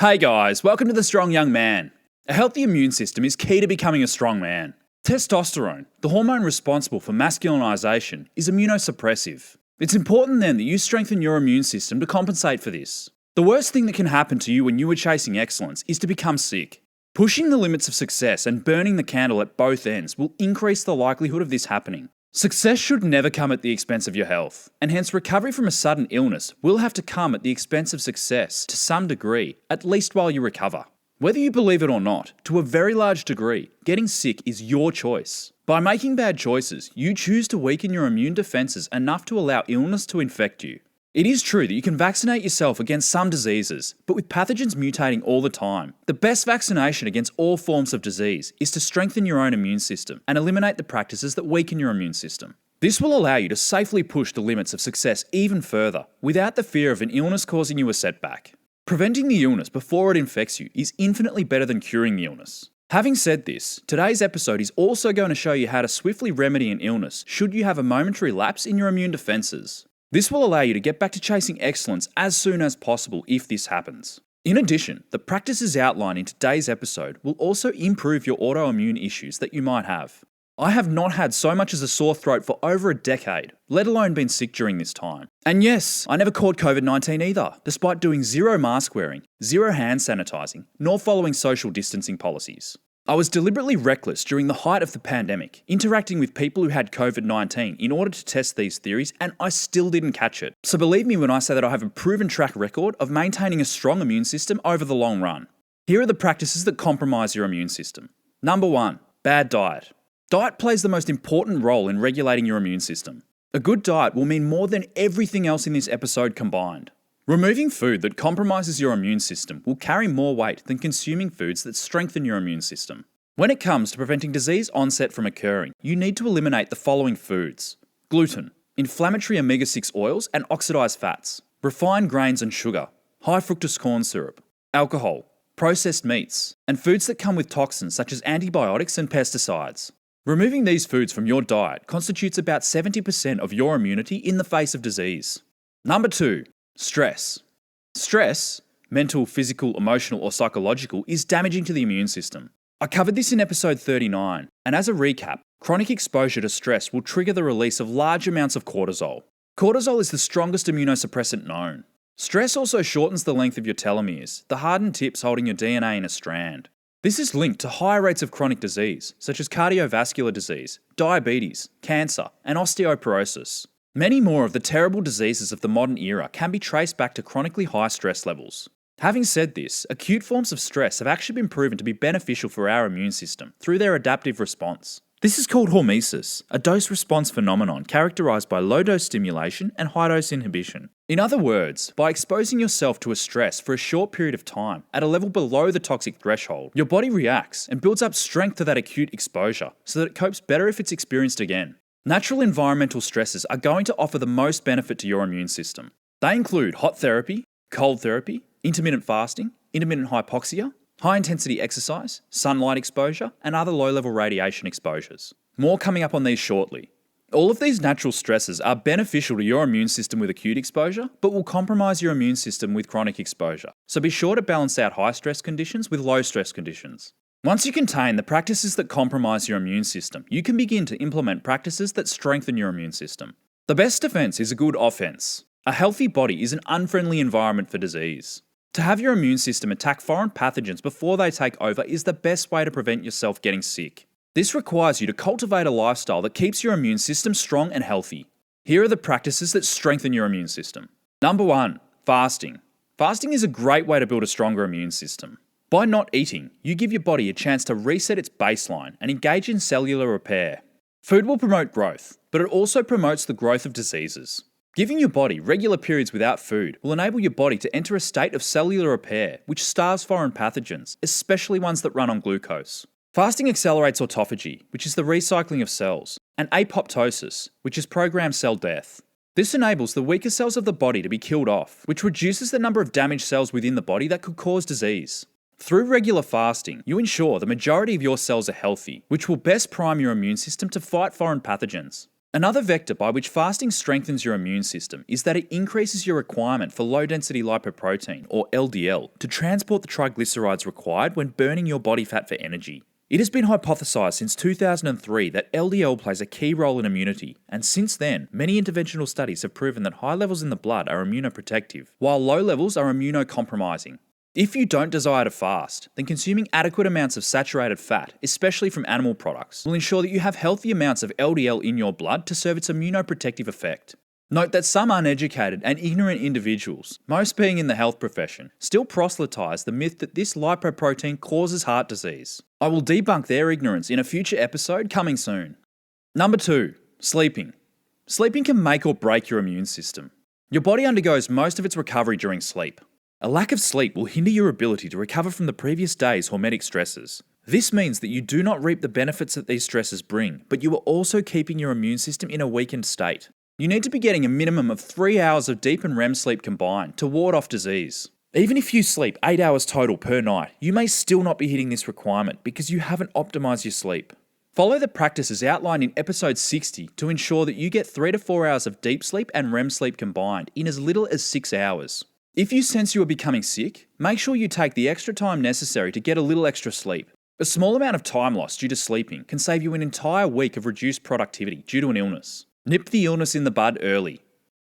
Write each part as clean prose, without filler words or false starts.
Hey guys, welcome to The Strong Young Man. A healthy immune system is key to becoming a strong man. Testosterone, the hormone responsible for masculinization, is immunosuppressive. It's important then that you strengthen your immune system to compensate for this. The worst thing that can happen to you when you are chasing excellence is to become sick. Pushing the limits of success and burning the candle at both ends will increase the likelihood of this happening. Success should never come at the expense of your health, and hence recovery from a sudden illness will have to come at the expense of success to some degree, at least while you recover. Whether you believe it or not, to a very large degree, getting sick is your choice. By making bad choices, you choose to weaken your immune defenses enough to allow illness to infect you. It is true that you can vaccinate yourself against some diseases, but with pathogens mutating all the time, the best vaccination against all forms of disease is to strengthen your own immune system and eliminate the practices that weaken your immune system. This will allow you to safely push the limits of success even further, without the fear of an illness causing you a setback. Preventing the illness before it infects you is infinitely better than curing the illness. Having said this, today's episode is also going to show you how to swiftly remedy an illness should you have a momentary lapse in your immune defenses. This will allow you to get back to chasing excellence as soon as possible if this happens. In addition, the practices outlined in today's episode will also improve your autoimmune issues that you might have. I have not had so much as a sore throat for over a decade, let alone been sick during this time. And yes, I never caught COVID-19 either, despite doing zero mask wearing, zero hand sanitizing, nor following social distancing policies. I was deliberately reckless during the height of the pandemic, interacting with people who had COVID-19 in order to test these theories, and I still didn't catch it. So believe me when I say that I have a proven track record of maintaining a strong immune system over the long run. Here are the practices that compromise your immune system. Number 1, bad diet. Diet plays the most important role in regulating your immune system. A good diet will mean more than everything else in this episode combined. Removing food that compromises your immune system will carry more weight than consuming foods that strengthen your immune system. When it comes to preventing disease onset from occurring, you need to eliminate the following foods: gluten, inflammatory omega-6 oils and oxidized fats, refined grains and sugar, high fructose corn syrup, alcohol, processed meats, and foods that come with toxins such as antibiotics and pesticides. Removing these foods from your diet constitutes about 70% of your immunity in the face of disease. Number 2, stress. Stress, mental, physical, emotional, or psychological, is damaging to the immune system. I covered this in episode 39, and as a recap, chronic exposure to stress will trigger the release of large amounts of cortisol. Cortisol is the strongest immunosuppressant known. Stress also shortens the length of your telomeres, the hardened tips holding your DNA in a strand. This is linked to higher rates of chronic disease, such as cardiovascular disease, diabetes, cancer, and osteoporosis. Many more of the terrible diseases of the modern era can be traced back to chronically high stress levels. Having said this, acute forms of stress have actually been proven to be beneficial for our immune system through their adaptive response. This is called hormesis, a dose-response phenomenon characterized by low-dose stimulation and high-dose inhibition. In other words, by exposing yourself to a stress for a short period of time at a level below the toxic threshold, your body reacts and builds up strength to that acute exposure so that it copes better if it's experienced again. Natural environmental stresses are going to offer the most benefit to your immune system. They include hot therapy, cold therapy, intermittent fasting, intermittent hypoxia, high-intensity exercise, sunlight exposure, and other low-level radiation exposures. More coming up on these shortly. All of these natural stresses are beneficial to your immune system with acute exposure, but will compromise your immune system with chronic exposure. So be sure to balance out high-stress conditions with low-stress conditions. Once you contain the practices that compromise your immune system, you can begin to implement practices that strengthen your immune system. The best defense is a good offense. A healthy body is an unfriendly environment for disease. To have your immune system attack foreign pathogens before they take over is the best way to prevent yourself getting sick. This requires you to cultivate a lifestyle that keeps your immune system strong and healthy. Here are the practices that strengthen your immune system. Number 1, fasting. Fasting is a great way to build a stronger immune system. By not eating, you give your body a chance to reset its baseline and engage in cellular repair. Food will promote growth, but it also promotes the growth of diseases. Giving your body regular periods without food will enable your body to enter a state of cellular repair, which starves foreign pathogens, especially ones that run on glucose. Fasting accelerates autophagy, which is the recycling of cells, and apoptosis, which is programmed cell death. This enables the weaker cells of the body to be killed off, which reduces the number of damaged cells within the body that could cause disease. Through regular fasting, you ensure the majority of your cells are healthy, which will best prime your immune system to fight foreign pathogens. Another vector by which fasting strengthens your immune system is that it increases your requirement for low-density lipoprotein, or LDL, to transport the triglycerides required when burning your body fat for energy. It has been hypothesized since 2003 that LDL plays a key role in immunity, and since then, many interventional studies have proven that high levels in the blood are immunoprotective, while low levels are immunocompromising. If you don't desire to fast, then consuming adequate amounts of saturated fat, especially from animal products, will ensure that you have healthy amounts of LDL in your blood to serve its immunoprotective effect. Note that some uneducated and ignorant individuals, most being in the health profession, still proselytize the myth that this lipoprotein causes heart disease. I will debunk their ignorance in a future episode coming soon. Number 2. Sleeping. Sleeping can make or break your immune system. Your body undergoes most of its recovery during sleep. A lack of sleep will hinder your ability to recover from the previous day's hormetic stresses. This means that you do not reap the benefits that these stresses bring, but you are also keeping your immune system in a weakened state. You need to be getting a minimum of 3 hours of deep and REM sleep combined to ward off disease. Even if you sleep 8 hours total per night, you may still not be hitting this requirement because you haven't optimized your sleep. Follow the practices outlined in episode 60 to ensure that you get 3 to 4 hours of deep sleep and REM sleep combined in as little as 6 hours. If you sense you are becoming sick, make sure you take the extra time necessary to get a little extra sleep. A small amount of time lost due to sleeping can save you an entire week of reduced productivity due to an illness. Nip the illness in the bud early.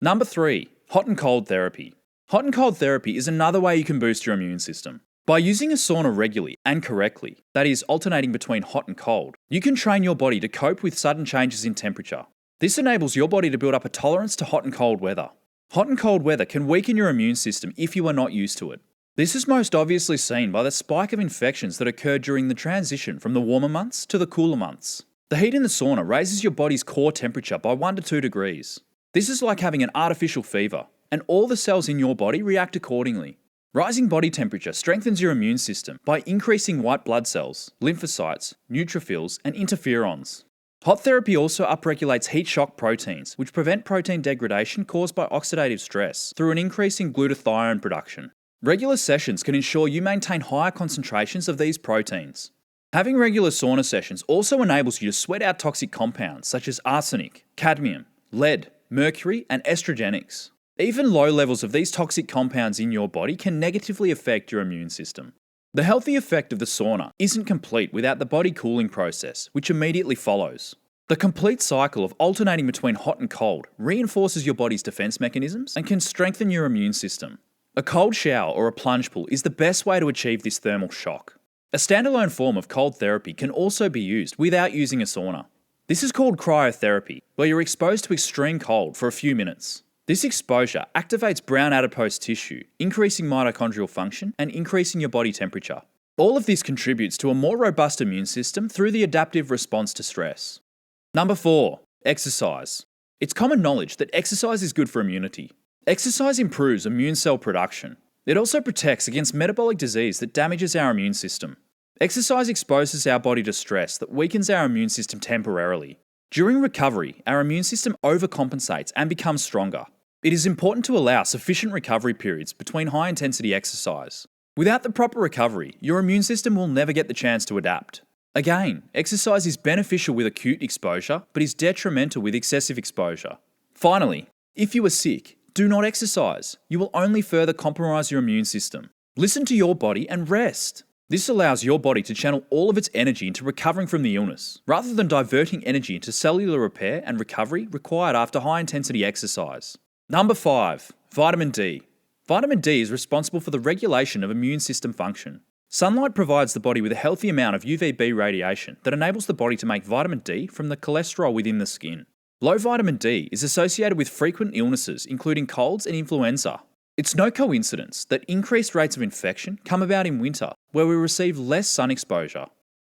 Number 3. Hot and cold therapy. Hot and cold therapy is another way you can boost your immune system. By using a sauna regularly and correctly, that is, alternating between hot and cold, you can train your body to cope with sudden changes in temperature. This enables your body to build up a tolerance to hot and cold weather. Hot and cold weather can weaken your immune system if you are not used to it. This is most obviously seen by the spike of infections that occur during the transition from the warmer months to the cooler months. The heat in the sauna raises your body's core temperature by 1 to 2 degrees. This is like having an artificial fever, and all the cells in your body react accordingly. Rising body temperature strengthens your immune system by increasing white blood cells, lymphocytes, neutrophils, and interferons. Hot therapy also upregulates heat shock proteins, which prevent protein degradation caused by oxidative stress through an increase in glutathione production. Regular sessions can ensure you maintain higher concentrations of these proteins. Having regular sauna sessions also enables you to sweat out toxic compounds such as arsenic, cadmium, lead, mercury, and estrogenics. Even low levels of these toxic compounds in your body can negatively affect your immune system. The healthy effect of the sauna isn't complete without the body cooling process, which immediately follows. The complete cycle of alternating between hot and cold reinforces your body's defense mechanisms and can strengthen your immune system. A cold shower or a plunge pool is the best way to achieve this thermal shock. A standalone form of cold therapy can also be used without using a sauna. This is called cryotherapy, where you're exposed to extreme cold for a few minutes. This exposure activates brown adipose tissue, increasing mitochondrial function and increasing your body temperature. All of this contributes to a more robust immune system through the adaptive response to stress. Number 4. Exercise. It's common knowledge that exercise is good for immunity. Exercise improves immune cell production. It also protects against metabolic disease that damages our immune system. Exercise exposes our body to stress that weakens our immune system temporarily. During recovery, our immune system overcompensates and becomes stronger. It is important to allow sufficient recovery periods between high-intensity exercise. Without the proper recovery, your immune system will never get the chance to adapt. Again, exercise is beneficial with acute exposure, but is detrimental with excessive exposure. Finally, if you are sick, do not exercise. You will only further compromise your immune system. Listen to your body and rest. This allows your body to channel all of its energy into recovering from the illness, rather than diverting energy into cellular repair and recovery required after high-intensity exercise. Number 5. Vitamin D. Vitamin D is responsible for the regulation of immune system function. Sunlight provides the body with a healthy amount of UVB radiation that enables the body to make vitamin D from the cholesterol within the skin. Low vitamin D is associated with frequent illnesses, including colds and influenza. It's no coincidence that increased rates of infection come about in winter, where we receive less sun exposure.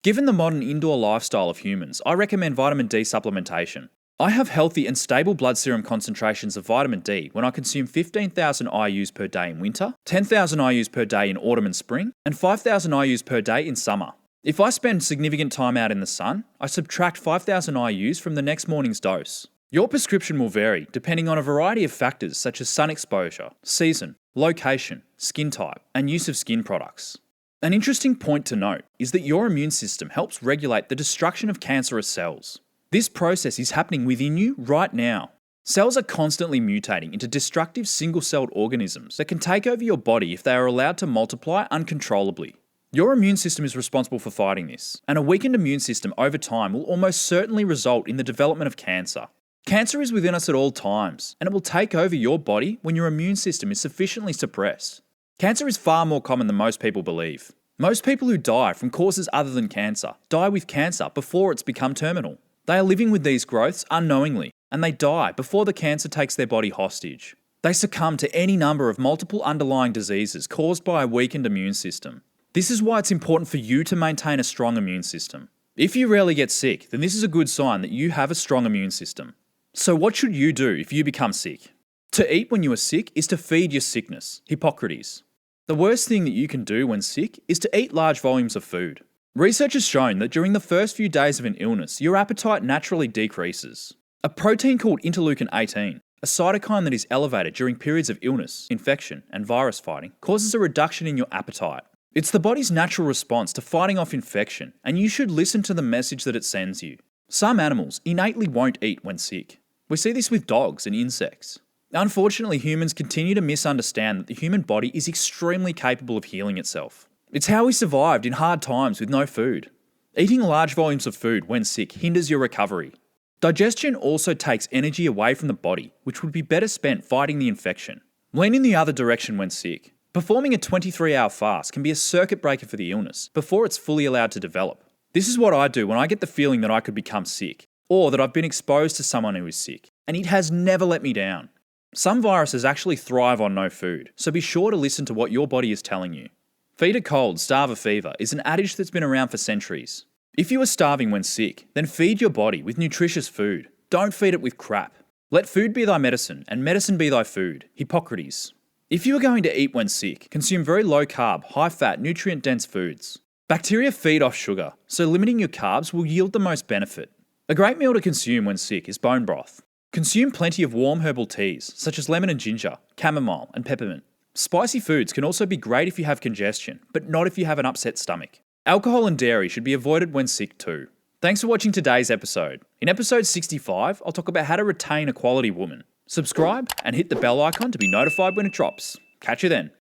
Given the modern indoor lifestyle of humans, I recommend vitamin D supplementation. I have healthy and stable blood serum concentrations of vitamin D when I consume 15,000 IUs per day in winter, 10,000 IUs per day in autumn and spring, and 5,000 IUs per day in summer. If I spend significant time out in the sun, I subtract 5,000 IUs from the next morning's dose. Your prescription will vary depending on a variety of factors such as sun exposure, season, location, skin type, and use of skin products. An interesting point to note is that your immune system helps regulate the destruction of cancerous cells. This process is happening within you right now. Cells are constantly mutating into destructive single-celled organisms that can take over your body if they are allowed to multiply uncontrollably. Your immune system is responsible for fighting this, and a weakened immune system over time will almost certainly result in the development of cancer. Cancer is within us at all times, and it will take over your body when your immune system is sufficiently suppressed. Cancer is far more common than most people believe. Most people who die from causes other than cancer die with cancer before it's become terminal. They are living with these growths unknowingly, and they die before the cancer takes their body hostage. They succumb to any number of multiple underlying diseases caused by a weakened immune system. This is why it's important for you to maintain a strong immune system. If you rarely get sick, then this is a good sign that you have a strong immune system. So what should you do if you become sick? To eat when you are sick is to feed your sickness, Hippocrates. The worst thing that you can do when sick is to eat large volumes of food. Research has shown that during the first few days of an illness, your appetite naturally decreases. A protein called interleukin-18, a cytokine that is elevated during periods of illness, infection, and virus fighting, causes a reduction in your appetite. It's the body's natural response to fighting off infection, and you should listen to the message that it sends you. Some animals innately won't eat when sick. We see this with dogs and insects. Unfortunately, humans continue to misunderstand that the human body is extremely capable of healing itself. It's how we survived in hard times with no food. Eating large volumes of food when sick hinders your recovery. Digestion also takes energy away from the body, which would be better spent fighting the infection. Lean in the other direction when sick. Performing a 23-hour fast can be a circuit breaker for the illness before it's fully allowed to develop. This is what I do when I get the feeling that I could become sick, or that I've been exposed to someone who is sick, and it has never let me down. Some viruses actually thrive on no food, so be sure to listen to what your body is telling you. Feed a cold, starve a fever is an adage that's been around for centuries. If you are starving when sick, then feed your body with nutritious food. Don't feed it with crap. Let food be thy medicine, and medicine be thy food. Hippocrates. If you are going to eat when sick, consume very low-carb, high-fat, nutrient-dense foods. Bacteria feed off sugar, so limiting your carbs will yield the most benefit. A great meal to consume when sick is bone broth. Consume plenty of warm herbal teas, such as lemon and ginger, chamomile, and peppermint. Spicy foods can also be great if you have congestion, but not if you have an upset stomach. Alcohol and dairy should be avoided when sick too. Thanks for watching today's episode. In episode 65, I'll talk about how to retain a quality woman. Subscribe and hit the bell icon to be notified when it drops. Catch you then.